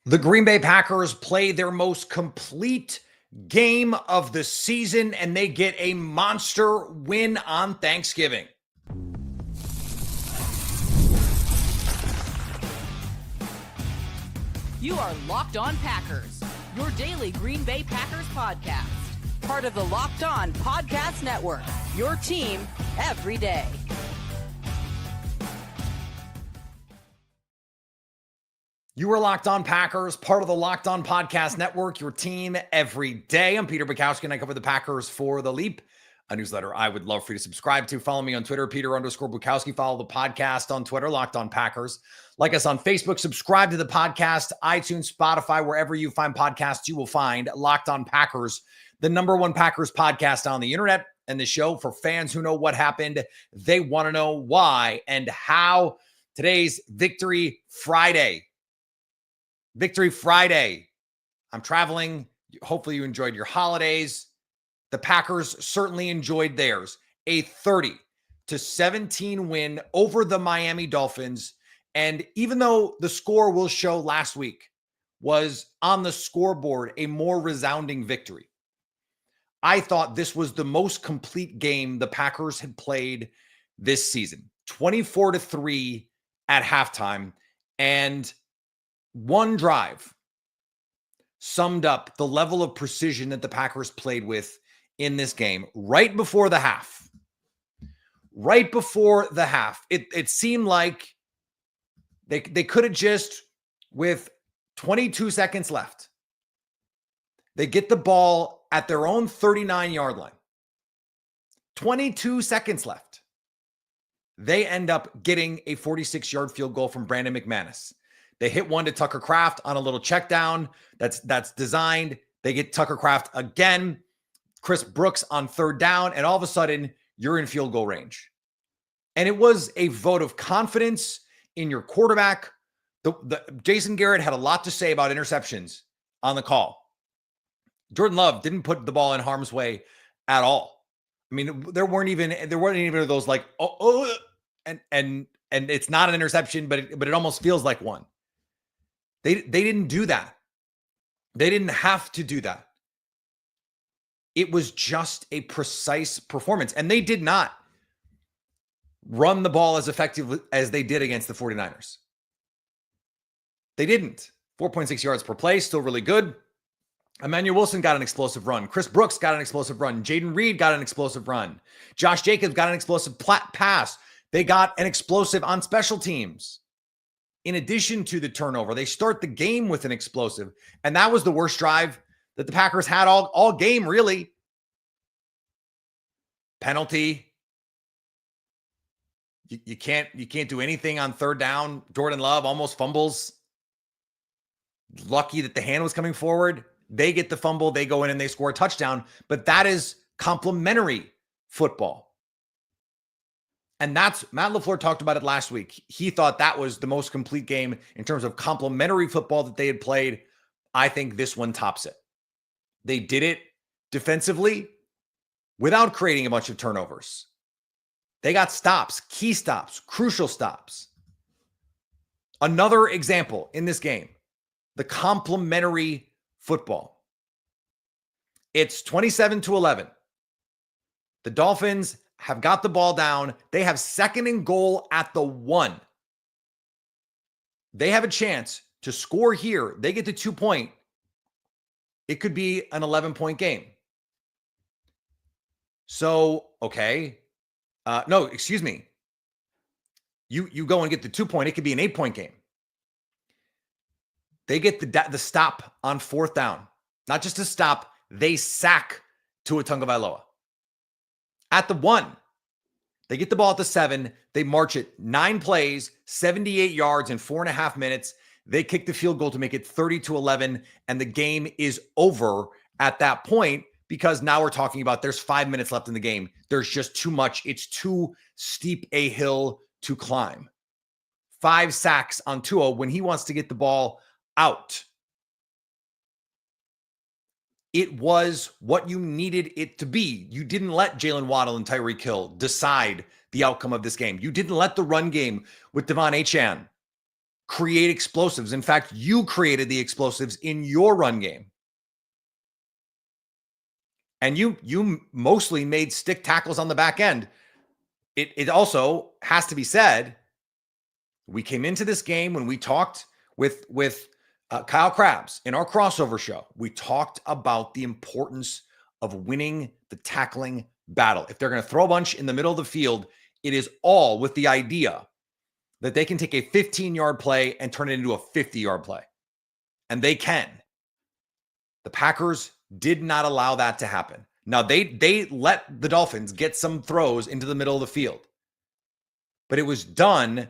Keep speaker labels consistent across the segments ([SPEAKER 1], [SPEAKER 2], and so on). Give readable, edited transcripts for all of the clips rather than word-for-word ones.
[SPEAKER 1] The Green Bay Packers play their most complete game of the season, and they get a monster win on Thanksgiving.
[SPEAKER 2] You are Locked On Packers, your daily Green Bay Packers podcast. Part of the Locked On Podcast Network, your team every day.
[SPEAKER 1] You are Locked On Packers, part of the Locked On Podcast Network, your team every day. I'm Peter Bukowski, and I cover the Packers for The Leap, a newsletter I would love for you to subscribe to. Follow me on Twitter, Peter_Bukowski. Follow the podcast on Twitter, Locked On Packers. Like us on Facebook, subscribe to the podcast, iTunes, Spotify, wherever you find podcasts, you will find Locked On Packers, the number one Packers podcast on the internet, and the show for fans who know what happened. They want to know why and how. Today's Victory Friday. Victory Friday. I'm traveling. Hopefully you enjoyed your holidays. The Packers certainly enjoyed theirs. A 30-17 win over the Miami Dolphins. And even though the score will show last week was on the scoreboard a more resounding victory, I thought this was the most complete game the Packers had played this season. 24-3 at halftime. And one drive summed up the level of precision that the Packers played with in this game right before the half. Right before the half, it seemed like they could have just, with 22 seconds left, they get the ball at their own 39-yard line. 22 seconds left. They end up getting a 46-yard field goal from Brandon McManus. They hit one to Tucker Kraft on a little check down that's designed. They get Tucker Kraft again, Chris Brooks on third down, and all of a sudden, you're in field goal range. And it was a vote of confidence in your quarterback. Jason Garrett had a lot to say about interceptions on the call. Jordan Love didn't put the ball in harm's way at all. I mean, there weren't even those like, and it's not an interception, but it almost feels like one. They didn't do that. They didn't have to do that. It was just a precise performance. And they did not run the ball as effectively as they did against the 49ers. They didn't. 4.6 yards per play, still really good. Emmanuel Wilson got an explosive run. Chris Brooks got an explosive run. Jaden Reed got an explosive run. Josh Jacobs got an explosive pass. They got an explosive on special teams. In addition to the turnover, they start the game with an explosive. And that was the worst drive that the Packers had all game, really. Penalty. You can't do anything on third down. Jordan Love almost fumbles. Lucky that the hand was coming forward. They get the fumble. They go in and they score a touchdown. But that is complimentary football. And that's, Matt LaFleur talked about it last week. He thought that was the most complete game in terms of complimentary football that they had played. I think this one tops it. They did it defensively without creating a bunch of turnovers. They got stops, key stops, crucial stops. Another example in this game, the complimentary football. It's 27-11. The Dolphins have got the ball down. They have second and goal at the 1. They have a chance to score here. They get the 2 point. It could be an 11-point game. So, okay. No, excuse me. You go and get the 2 point. It could be an 8-point game. They get the stop on fourth down. Not just a stop. They sack Tua Tagovailoa. At the 1, they get the ball at the 7. They march it 9 plays, 78 yards in 4.5 minutes. They kick the field goal to make it 30-11, and the game is over at that point because now we're talking about there's 5 minutes left in the game. There's just too much. It's too steep a hill to climb. 5 sacks on Tua when he wants to get the ball out. It was what you needed it to be. You didn't let Jalen Waddle and Tyreek Hill decide the outcome of this game. You didn't let the run game with Devon Achane create explosives. In fact, you created the explosives in your run game. And you mostly made stick tackles on the back end. It also has to be said, we came into this game when we talked with Kyle Krabs in our crossover show. We talked about the importance of winning the tackling battle. If they're going to throw a bunch in the middle of the field, it is all with the idea that they can take a 15-yard play and turn it into a 50-yard play. And they can. The Packers did not allow that to happen. Now, they let the Dolphins get some throws into the middle of the field. But it was done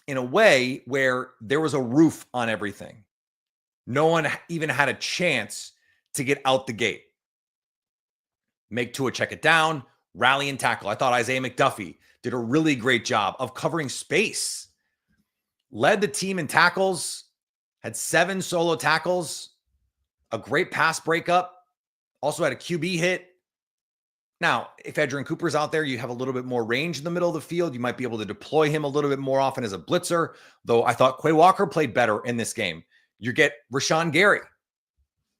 [SPEAKER 1] in a way where there was a roof on everything. No one even had a chance to get out the gate. Make Tua check it down, rally and tackle. I thought Isaiah McDuffie did a really great job of covering space. Led the team in tackles, had 7 solo tackles, a great pass breakup, also had a QB hit. Now, if Adrian Cooper's out there, you have a little bit more range in the middle of the field. You might be able to deploy him a little bit more often as a blitzer, though I thought Quay Walker played better in this game. You get Rashawn Gary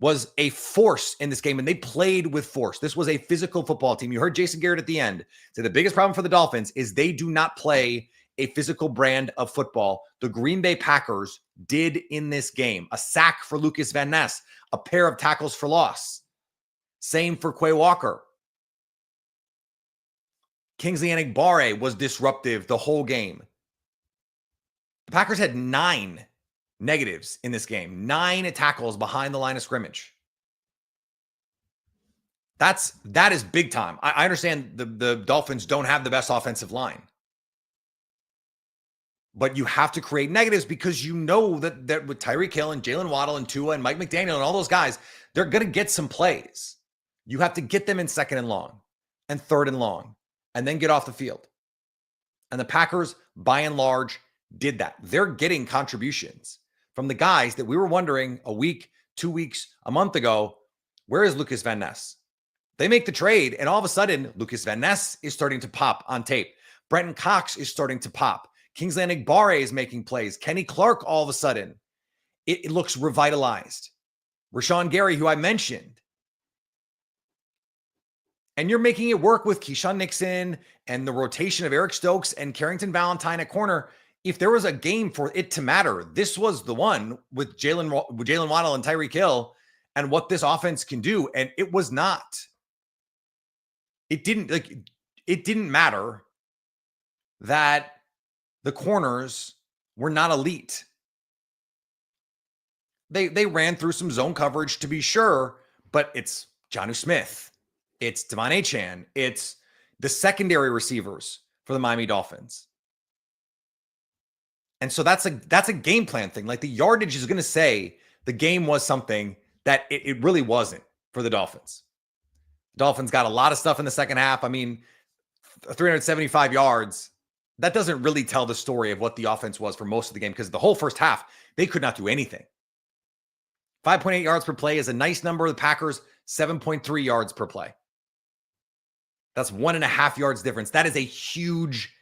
[SPEAKER 1] was a force in this game, and they played with force. This was a physical football team. You heard Jason Garrett at the end say the biggest problem for the Dolphins is they do not play a physical brand of football. The Green Bay Packers did in this game. A sack for Lucas Van Ness, a pair of tackles for loss. Same for Quay Walker. Kingsley Enagbare was disruptive the whole game. The Packers had 9 negatives in this game. 9 tackles behind the line of scrimmage. That is big time. I understand the Dolphins don't have the best offensive line. But you have to create negatives because you know that with Tyreek Hill and Jalen Waddle and Tua and Mike McDaniel and all those guys, they're going to get some plays. You have to get them in 2nd and long and 3rd and long and then get off the field. And the Packers, by and large, did that. They're getting contributions from the guys that we were wondering a week, 2 weeks, a month ago, where is Lucas Van Ness? They make the trade, and all of a sudden, Lucas Van Ness is starting to pop on tape. Brenton Cox is starting to pop. Kingsley Enagbare is making plays. Kenny Clark, all of a sudden, it looks revitalized. Rashawn Gary, who I mentioned. And you're making it work with Keyshawn Nixon and the rotation of Eric Stokes and Carrington Valentine at corner. If there was a game for it to matter, this was the one with Jalen Waddle and Tyreek Hill and what this offense can do. And it was not. It didn't matter that the corners were not elite. They ran through some zone coverage to be sure, but it's Jonnu Smith. It's Devon Achane. It's the secondary receivers for the Miami Dolphins. And so that's a game plan thing. Like the yardage is going to say the game was something that it really wasn't for the Dolphins. Dolphins got a lot of stuff in the second half. I mean, 375 yards, that doesn't really tell the story of what the offense was for most of the game because the whole first half, they could not do anything. 5.8 yards per play is a nice number. The Packers, 7.3 yards per play. That's 1.5 yards difference. That is a huge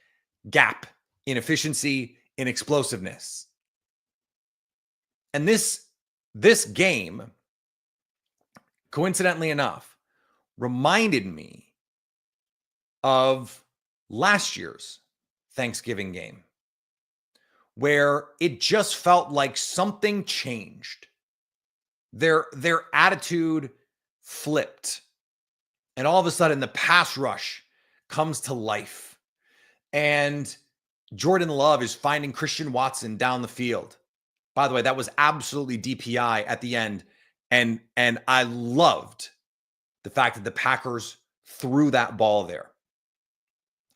[SPEAKER 1] gap in efficiency, in explosiveness. And this game, coincidentally enough, reminded me of last year's Thanksgiving game, where it just felt like something changed. Their attitude flipped. And all of a sudden, the pass rush comes to life. And Jordan Love is finding Christian Watson down the field. By the way, that was absolutely DPI at the end. And I loved the fact that the Packers threw that ball there.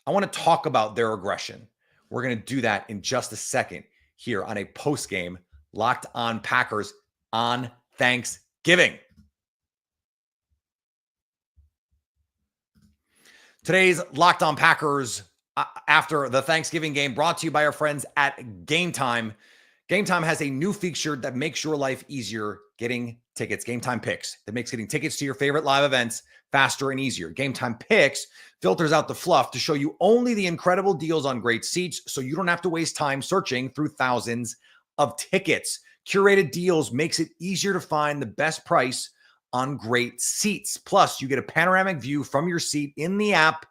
[SPEAKER 1] I want to talk about their aggression. We're going to do that in just a second here on a post-game Locked On Packers on Thanksgiving. Today's Locked On Packers after the Thanksgiving game brought to you by our friends at Gametime. Gametime has a new feature that makes your life easier getting tickets. Gametime Picks that makes getting tickets to your favorite live events faster and easier. Gametime Picks filters out the fluff to show you only the incredible deals on great seats so you don't have to waste time searching through thousands of tickets. Curated deals makes it easier to find the best price on great seats. Plus, you get a panoramic view from your seat in the app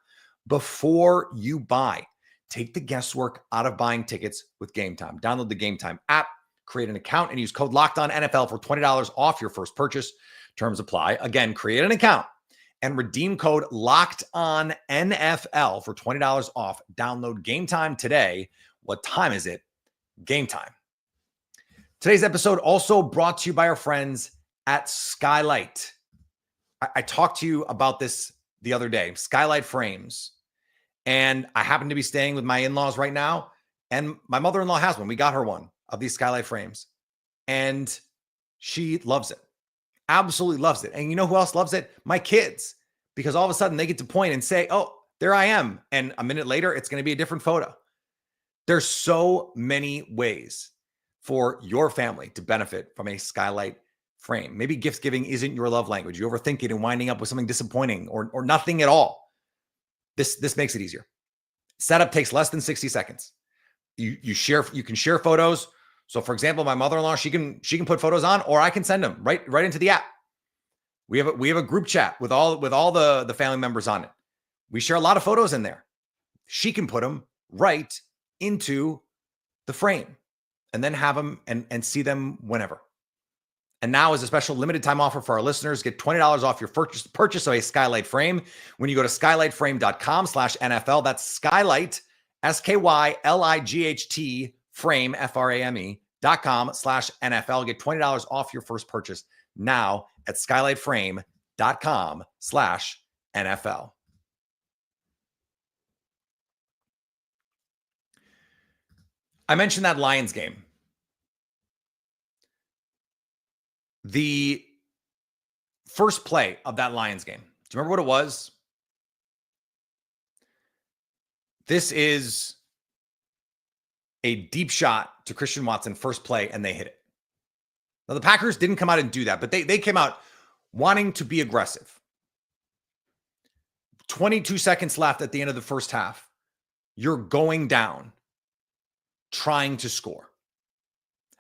[SPEAKER 1] before you buy. Take the guesswork out of buying tickets with Gametime. Download the Gametime app, create an account, and use code LOCKEDONNFL for $20 off your first purchase. Terms apply. Again, create an account and redeem code LOCKEDONNFL for $20 off. Download Gametime today. What time is it? Gametime. Today's episode also brought to you by our friends at Skylight. I talked to you about this the other day, Skylight frames. And I happen to be staying with my in-laws right now. And my mother-in-law has one. We got her one of these Skylight frames. And she loves it. Absolutely loves it. And you know who else loves it? My kids. Because all of a sudden they get to point and say, oh, there I am. And a minute later, it's going to be a different photo. There's so many ways for your family to benefit from a Skylight frame. Maybe gift giving isn't your love language. You overthink it and winding up with something disappointing or nothing at all. This makes it easier. Setup takes less than 60 seconds. You can share photos. So for example, my mother-in-law, she can put photos on, or I can send them right into the app. We have a group chat with all the family members on it. We share a lot of photos in there. She can put them right into the frame and then have them and see them whenever. And now, as a special limited time offer for our listeners, get $20 off your purchase of a Skylight frame when you go to skylightframe.com/NFL. That's Skylight, SKYLIGHT frame, FRAME.com/NFL. Get $20 off your first purchase now at skylightframe.com/NFL. I mentioned that Lions game. The first play of that Lions game. Do you remember what it was? This is a deep shot to Christian Watson, first play, and they hit it. Now, the Packers didn't come out and do that, but they came out wanting to be aggressive. 22 seconds left at the end of the first half. You're going down, trying to score.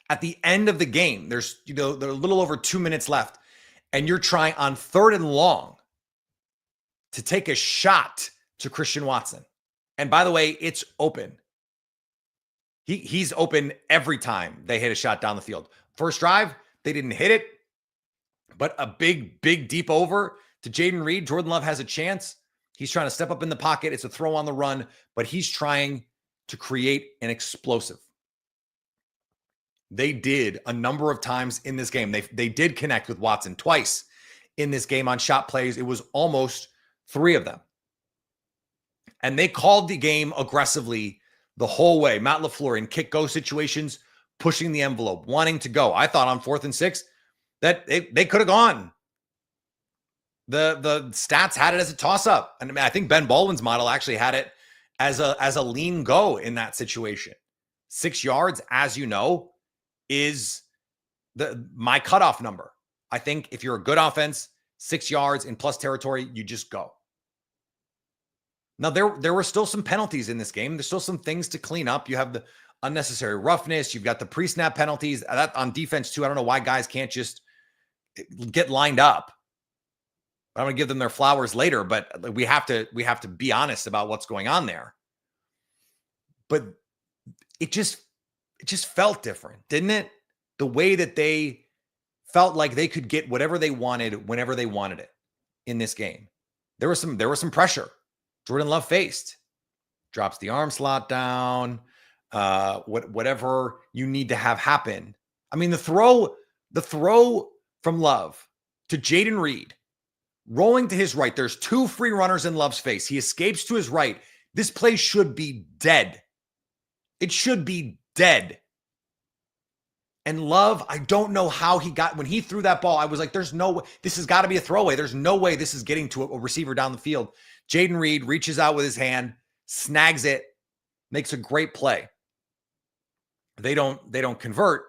[SPEAKER 1] At the end of the game, there's a little over 2 minutes left, and you're trying on 3rd and long to take a shot to Christian Watson. And by the way, it's open. He's open every time they hit a shot down the field. First drive, they didn't hit it, but a big deep over to Jaden Reed. Jordan Love has a chance. He's trying to step up in the pocket. It's a throw on the run, but he's trying to create an explosive. They did a number of times in this game. They did connect with Watson twice in this game on shot plays. It was almost 3 of them. And they called the game aggressively the whole way. Matt LaFleur in kick-go situations, pushing the envelope, wanting to go. I thought on 4th and 6 that they could have gone. The stats had it as a toss-up. And I think Ben Baldwin's model actually had it as a lean go in that situation. 6 yards, as you know, is my cutoff number. I think if you're a good offense, 6 yards in plus territory, you just go. Now, there were still some penalties in this game. There's still some things to clean up. You have the unnecessary roughness. You've got the pre-snap penalties. That on defense, too. I don't know why guys can't just get lined up. I'm going to give them their flowers later, but we have to be honest about what's going on there. But it just felt different, didn't it? The way that they felt like they could get whatever they wanted whenever they wanted it in this game. There was some pressure. Jordan Love faced. Drops the arm slot down. Whatever you need to have happen. I mean, the throw from Love to Jaden Reed, rolling to his right. There's 2 free runners in Love's face. He escapes to his right. This play should be dead. It should be dead. And Love, I don't know how when he threw that ball, I was like, there's no way. This has got to be a throwaway. There's no way this is getting to a receiver down the field. Jaden Reed reaches out with his hand, snags it, makes a great play. They don't convert,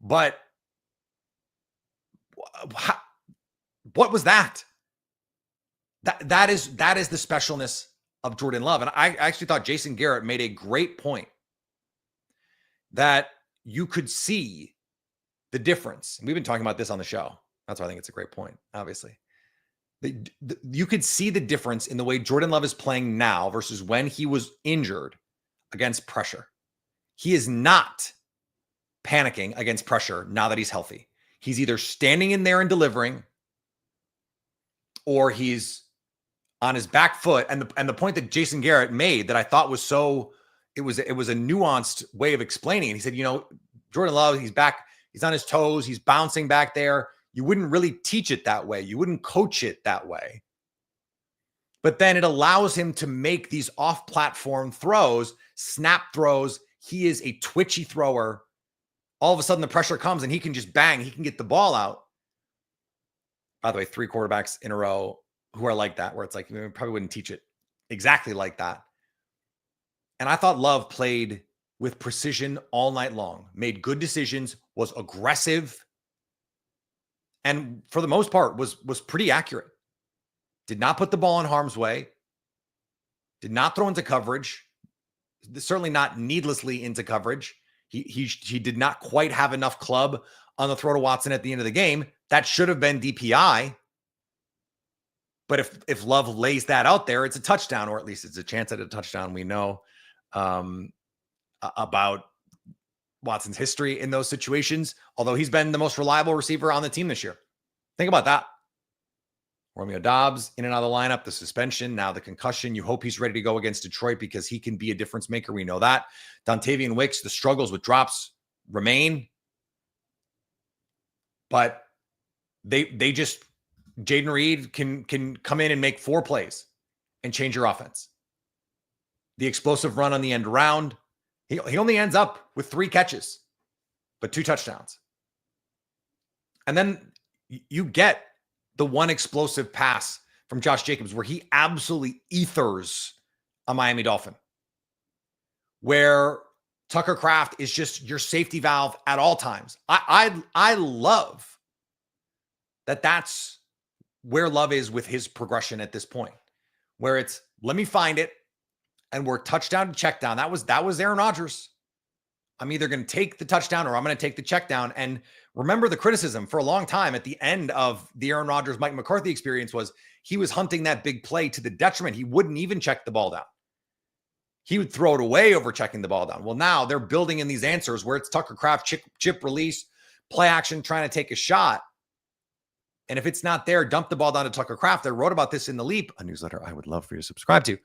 [SPEAKER 1] but what was that? That is the specialness of Jordan Love. And I actually thought Jason Garrett made a great point that you could see the difference. We've been talking about this on the show. That's why I think it's a great point, obviously. You could see the difference in the way Jordan Love is playing now versus when he was injured against pressure. He is not panicking against pressure now that he's healthy. He's either standing in there and delivering, or he's on his back foot. And the point that Jason Garrett made that I thought was so, it was a nuanced way of explaining it. He said, Jordan Love, he's back, he's on his toes, he's bouncing back there. You wouldn't really teach it that way. You wouldn't coach it that way. But then it allows him to make these off-platform throws, snap throws. He is a twitchy thrower. All of a sudden the pressure comes and he can just bang. He can get the ball out. By the way, 3 quarterbacks in a row who are like that, where it's like, we probably wouldn't teach it exactly like that. And I thought Love played with precision all night long, made good decisions, was aggressive, and for the most part was pretty accurate. Did not put the ball in harm's way. Did not throw into coverage. Certainly not needlessly into coverage. He did not quite have enough club on the throw to Watson at the end of the game. That should have been DPI. But if Love lays that out there, it's a touchdown, or at least it's a chance at a touchdown. We know about Watson's history in those situations, although he's been the most reliable receiver on the team this year. Think about that. Romeo Doubs in and out of the lineup, the suspension, now the concussion. You hope he's ready to go against Detroit because he can be a difference maker. We know that. Dontavian Wicks, the struggles with drops remain. But they just, Jaden Reed can come in and make 4 plays and change your offense. The explosive run on the end around. He only ends up with 3 catches, but 2 touchdowns. And then you get the one explosive pass from Josh Jacobs where he absolutely ethers a Miami Dolphin, where Tucker Kraft is just your safety valve at all times. I love that that's where Love is with his progression at this point, where it's, let me find it, and we're touchdown to check down. That was Aaron Rodgers. I'm either going to take the touchdown or I'm going to take the check down. And remember, the criticism for a long time at the end of the Aaron Rodgers, Mike McCarthy experience was he was hunting that big play to the detriment. He wouldn't even check the ball down. He would throw it away over checking the ball down. Well, now they're building in these answers where it's Tucker Kraft, chip release, play action, trying to take a shot. And if it's not there, dump the ball down to Tucker Kraft. I wrote about this in The Leap, a newsletter I would love for you to subscribe to.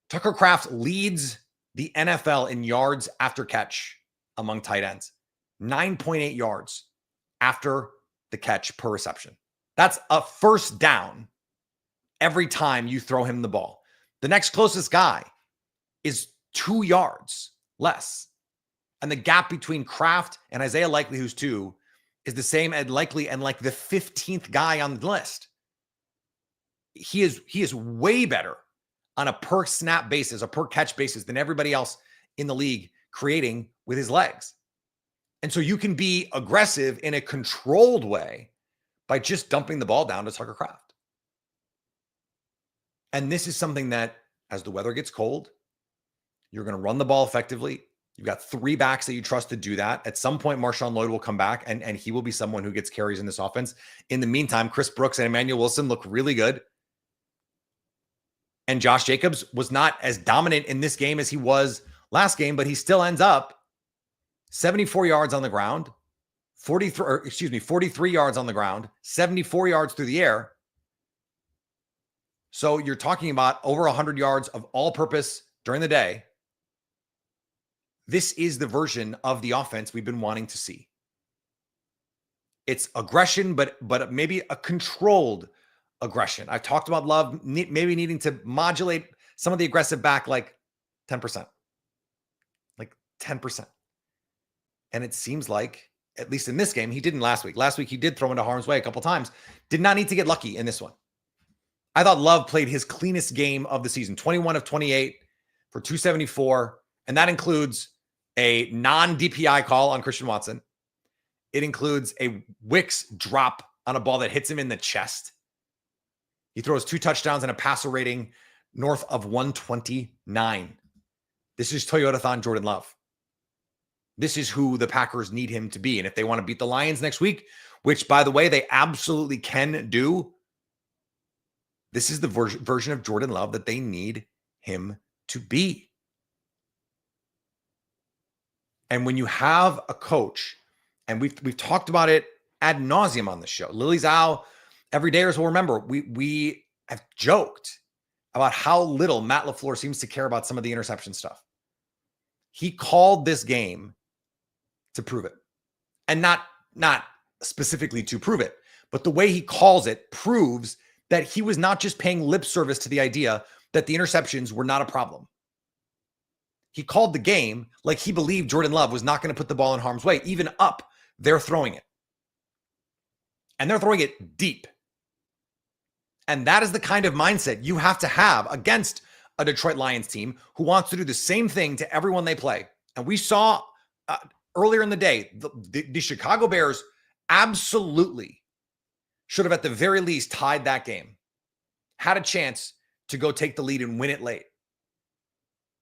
[SPEAKER 1] Tucker Kraft leads the NFL in yards after catch among tight ends. 9.8 yards after the catch per reception. That's a first down every time you throw him the ball. The next closest guy is 2 yards less. And the gap between Kraft and Isaiah Likely, who's 2, is the same as Likely and like the 15th guy on the list. He is way better on a per snap basis, a per catch basis than everybody else in the league creating with his legs. And so you can be aggressive in a controlled way by just dumping the ball down to Tucker Kraft. And this is something that, as the weather gets cold, you're going to run the ball effectively. You've got 3 backs that you trust to do that. At some point, Marshawn Lloyd will come back, and he will be someone who gets carries in this offense. In the meantime, Chris Brooks and Emmanuel Wilson look really good. And Josh Jacobs was not as dominant in this game as he was last game, but he still ends up 74 yards on the ground, 43 yards on the ground, 74 yards through the air. So you're talking about over 100 yards of all-purpose during the day. This is the version of the offense we've been wanting to see. It's aggression, but maybe a controlled aggression. I talked about Love maybe needing to modulate some of the aggressive back like 10%. Like 10%. And it seems like, at least in this game, he didn't last week. Last week, he did throw into harm's way a couple times. Did not need to get lucky in this one. I thought Love played his cleanest game of the season. 21 of 28 for 274. And that includes a non-DPI call on Christian Watson. It includes a Wicks drop on a ball that hits him in the chest. He throws 2 touchdowns and a passer rating north of 129. This is Toyotathon Jordan Love. This is who the Packers need him to be. And if they want to beat the Lions next week, which, by the way, they absolutely can do, this is the version of Jordan Love that they need him to be. And when you have a coach, and we've talked about it ad nauseum on the show, Lily Zhao, every dayers will remember, we have joked about how little Matt LaFleur seems to care about some of the interception stuff. He called this game to prove it. And not specifically to prove it, but the way he calls it proves that he was not just paying lip service to the idea that the interceptions were not a problem. He called the game like he believed Jordan Love was not going to put the ball in harm's way. Even up, they're throwing it. And they're throwing it deep. And that is the kind of mindset you have to have against a Detroit Lions team who wants to do the same thing to everyone they play. And we saw earlier in the day, the Chicago Bears absolutely should have at the very least tied that game, had a chance to go take the lead and win it late,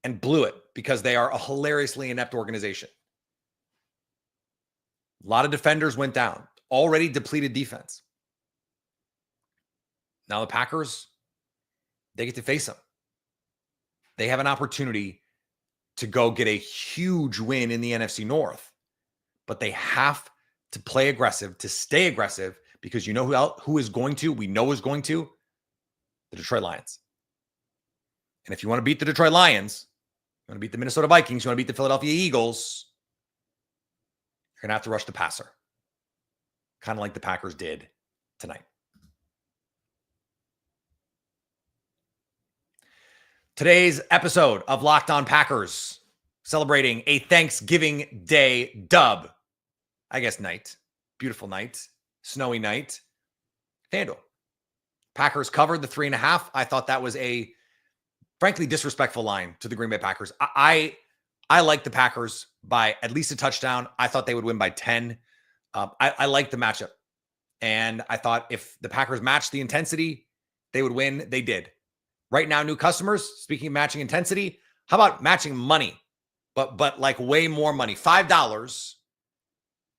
[SPEAKER 1] and blew it because they are a hilariously inept organization. A lot of defenders went down, already depleted defense. Now the Packers, they get to face them. They have an opportunity to go get a huge win in the NFC North, but they have to play aggressive, to stay aggressive, because you know who is going to, we know is going to, the Detroit Lions. And if you want to beat the Detroit Lions, you want to beat the Minnesota Vikings, you want to beat the Philadelphia Eagles, you're going to have to rush the passer. Kind of like the Packers did tonight. Today's episode of Locked On Packers, celebrating a Thanksgiving Day dub. I guess night. Beautiful night. Snowy night. FanDuel. Packers covered the 3.5. I thought that was a, frankly, disrespectful line to the Green Bay Packers. I like the Packers by at least a touchdown. I thought they would win by 10. I like the matchup. And I thought if the Packers matched the intensity, they would win. They did. Right now, new customers, speaking of matching intensity, how about matching money? But like way more money. $5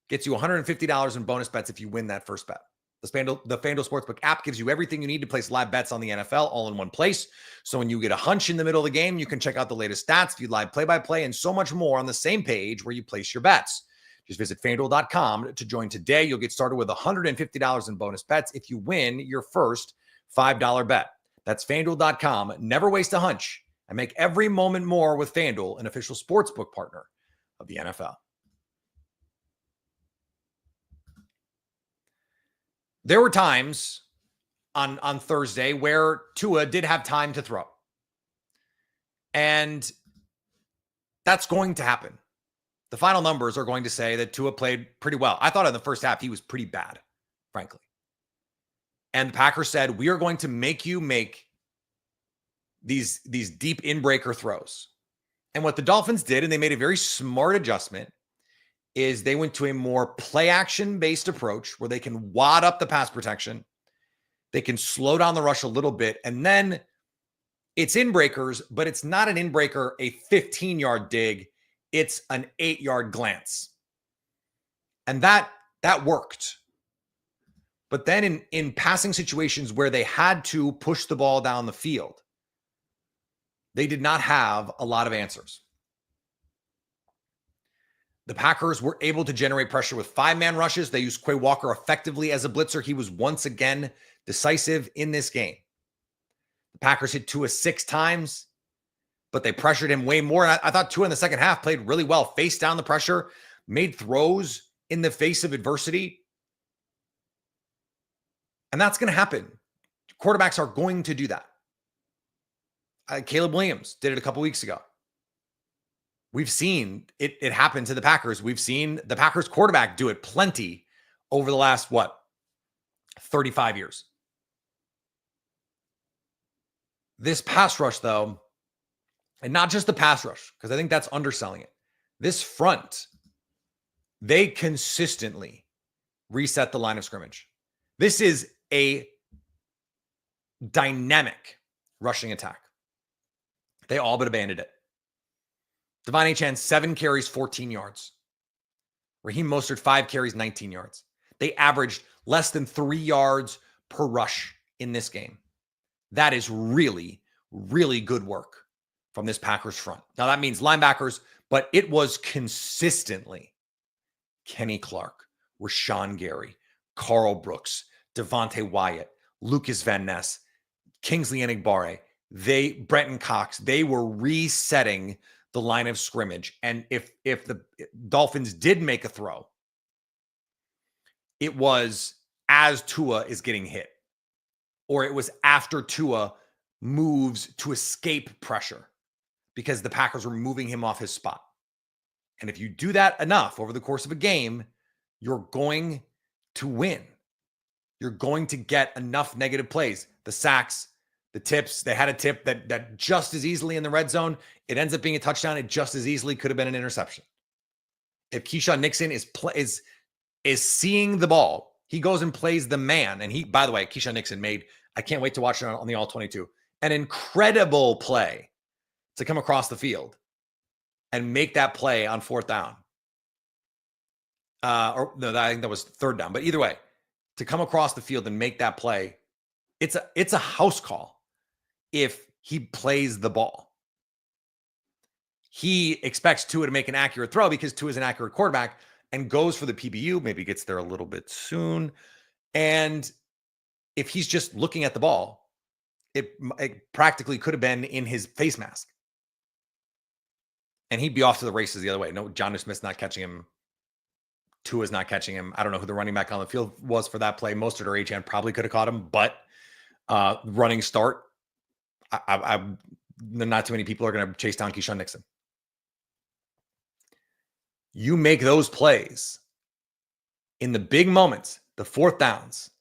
[SPEAKER 1] gets you $150 in bonus bets if you win that first bet. The FanDuel Sportsbook app gives you everything you need to place live bets on the NFL all in one place. So when you get a hunch in the middle of the game, you can check out the latest stats, view live play-by-play, and so much more on the same page where you place your bets. Just visit FanDuel.com to join today. You'll get started with $150 in bonus bets if you win your first $5 bet. That's FanDuel.com. Never waste a hunch and make every moment more with FanDuel, an official sportsbook partner of the NFL. There were times on Thursday where Tua did have time to throw. And that's going to happen. The final numbers are going to say that Tua played pretty well. I thought in the first half he was pretty bad, frankly. And the Packers said, we are going to make you make these deep in-breaker throws. And what the Dolphins did, and they made a very smart adjustment, is they went to a more play-action-based approach where they can wad up the pass protection. They can slow down the rush a little bit. And then it's in-breakers, but it's not an in-breaker, a 15-yard dig. It's an 8-yard glance. And that worked. But then in passing situations where they had to push the ball down the field, they did not have a lot of answers. The Packers were able to generate pressure with 5-man rushes. They used Quay Walker effectively as a blitzer. He was once again decisive in this game. The Packers hit Tua 6 times, but they pressured him way more. And I thought Tua in the second half played really well, faced down the pressure, made throws in the face of adversity. And that's going to happen. Quarterbacks are going to do that. Caleb Williams did it a couple weeks ago. We've seen it happen to the Packers. We've seen the Packers quarterback do it plenty over the last, 35 years. This pass rush, though, and not just the pass rush, because I think that's underselling it. This front, they consistently reset the line of scrimmage. This is a dynamic rushing attack. They all but abandoned it. Devon Achane, 7 carries, 14 yards. Raheem Mostert, 5 carries, 19 yards. They averaged less than 3 yards per rush in this game. That is really, really good work from this Packers front. Now, that means linebackers, but it was consistently Kenny Clark, Rashawn Gary, Carl Brooks, Devontae Wyatt, Lucas Van Ness, Kingsley Enagbare, Brenton Cox. They were resetting the line of scrimmage. And if the Dolphins did make a throw, it was as Tua is getting hit, or it was after Tua moves to escape pressure because the Packers were moving him off his spot. And if you do that enough over the course of a game, you're going to win. You're going to get enough negative plays. The sacks, the tips, they had a tip that just as easily in the red zone, it ends up being a touchdown. It just as easily could have been an interception. If Keyshawn Nixon is seeing the ball, he goes and plays the man. And he, by the way, Keyshawn Nixon made, I can't wait to watch it on the All 22, an incredible play to come across the field and make that play on 4th down. Or no, I think that was 3rd down. But either way, to come across the field and make that play, it's a house call if he plays the ball. He expects Tua to make an accurate throw because Tua is an accurate quarterback and goes for the PBU, maybe gets there a little bit soon. And if he's just looking at the ball, it practically could have been in his face mask. And he'd be off to the races the other way. No, Jonnu Smith's not catching him. Tua's not catching him. I don't know who the running back on the field was for that play. Mostert or Achane probably could have caught him, but running start, not too many people are going to chase down Keyshawn Nixon. You make those plays in the big moments, the 4th downs.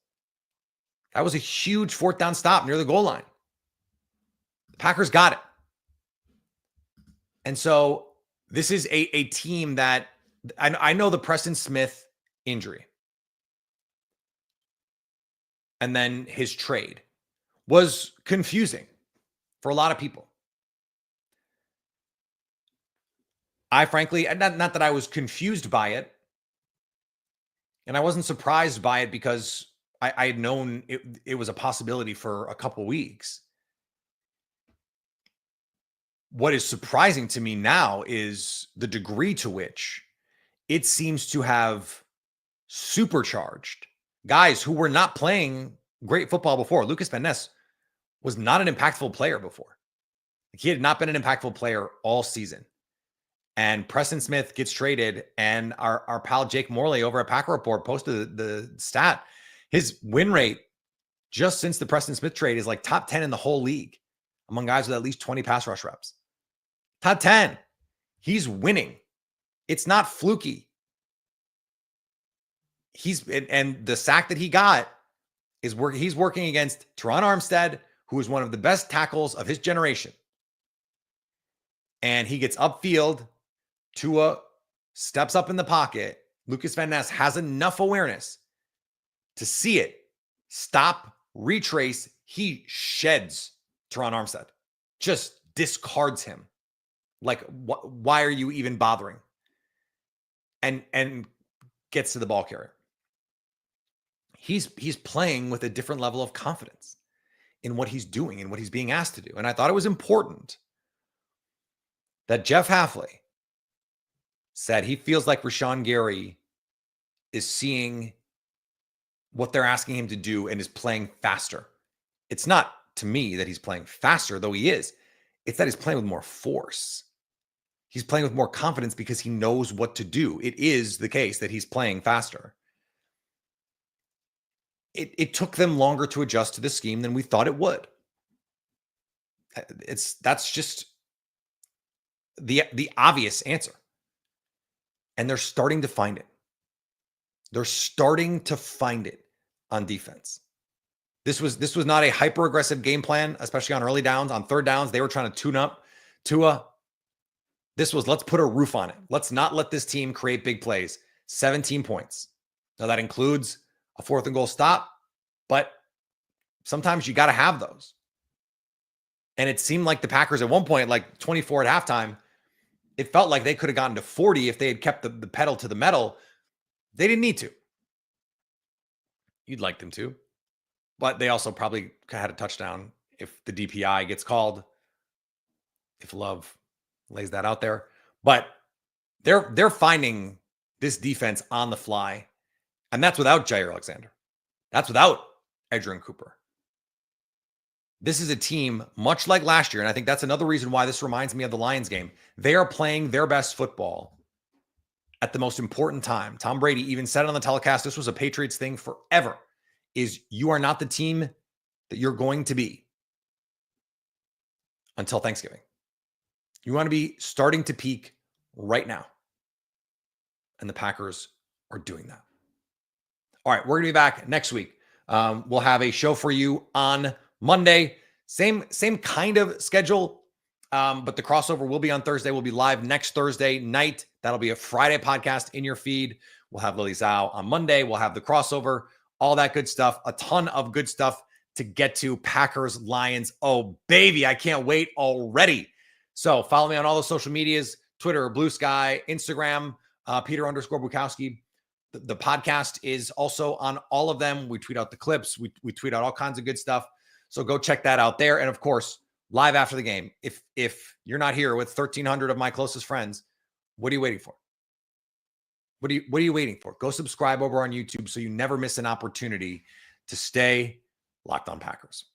[SPEAKER 1] That was a huge 4th down stop near the goal line. The Packers got it. And so this is a team that I know the Preston Smith injury and then his trade was confusing for a lot of people. I frankly, not that I was confused by it, and I wasn't surprised by it because I had known it was a possibility for a couple weeks. What is surprising to me now is the degree to which it seems to have supercharged guys who were not playing great football before. Lucas Van Ness was not an impactful player before. He had not been an impactful player all season. And Preston Smith gets traded, and our pal Jake Morley over at Packer Report posted the stat. His win rate just since the Preston Smith trade is like top 10 in the whole league among guys with at least 20 pass rush reps. Top 10. He's winning. It's not fluky. And the sack that he got is he's working against Teron Armstead, who is one of the best tackles of his generation. And he gets upfield. Tua steps up in the pocket. Lucas Van Ness has enough awareness to see it, stop, retrace. He sheds Teron Armstead, just discards him. Like, why are you even bothering? And gets to the ball carrier. He's playing with a different level of confidence in what he's doing and what he's being asked to do. And I thought it was important that Jeff Hafley said he feels like Rashawn Gary is seeing what they're asking him to do and is playing faster. It's not to me that he's playing faster, though he is. It's that he's playing with more force. He's playing with more confidence because he knows what to do. It is the case that he's playing faster. It took them longer to adjust to the scheme than we thought it would. That's just the obvious answer. And they're starting to find it. They're starting to find it on defense. This was not a hyper aggressive game plan, especially on early downs. On 3rd downs, they were trying to tune up Tua. This was, let's put a roof on it. Let's not let this team create big plays. 17 points. Now that includes a 4th and goal stop, but sometimes you got to have those. And it seemed like the Packers at one point, like 24 at halftime, it felt like they could have gotten to 40 if they had kept the pedal to the metal. They didn't need to. You'd like them to. But they also probably had a touchdown if the DPI gets called, if Love lays that out there. But they're finding this defense on the fly, and that's without Jair Alexander. That's without Edgerrin Cooper. This is a team much like last year, and I think that's another reason why this reminds me of the Lions game. They are playing their best football at the most important time. Tom Brady even said on the telecast, this was a Patriots thing forever, is you are not the team that you're going to be until Thanksgiving. You want to be starting to peak right now. And the Packers are doing that. All right, we're going to be back next week. We'll have a show for you on Monday. Same kind of schedule, but the crossover will be on Thursday. We'll be live next Thursday night. That'll be a Friday podcast in your feed. We'll have Lily Zhao on Monday. We'll have the crossover, all that good stuff. A ton of good stuff to get to. Packers, Lions. Oh, baby, I can't wait already. So follow me on all the social medias, Twitter, Blue Sky, Instagram, Peter_Bukowski. The podcast is also on all of them. We tweet out the clips. We tweet out all kinds of good stuff. So go check that out there. And of course, live after the game. If you're not here with 1,300 of my closest friends, what are you waiting for? What are you waiting for? Go subscribe over on YouTube so you never miss an opportunity to stay locked on Packers.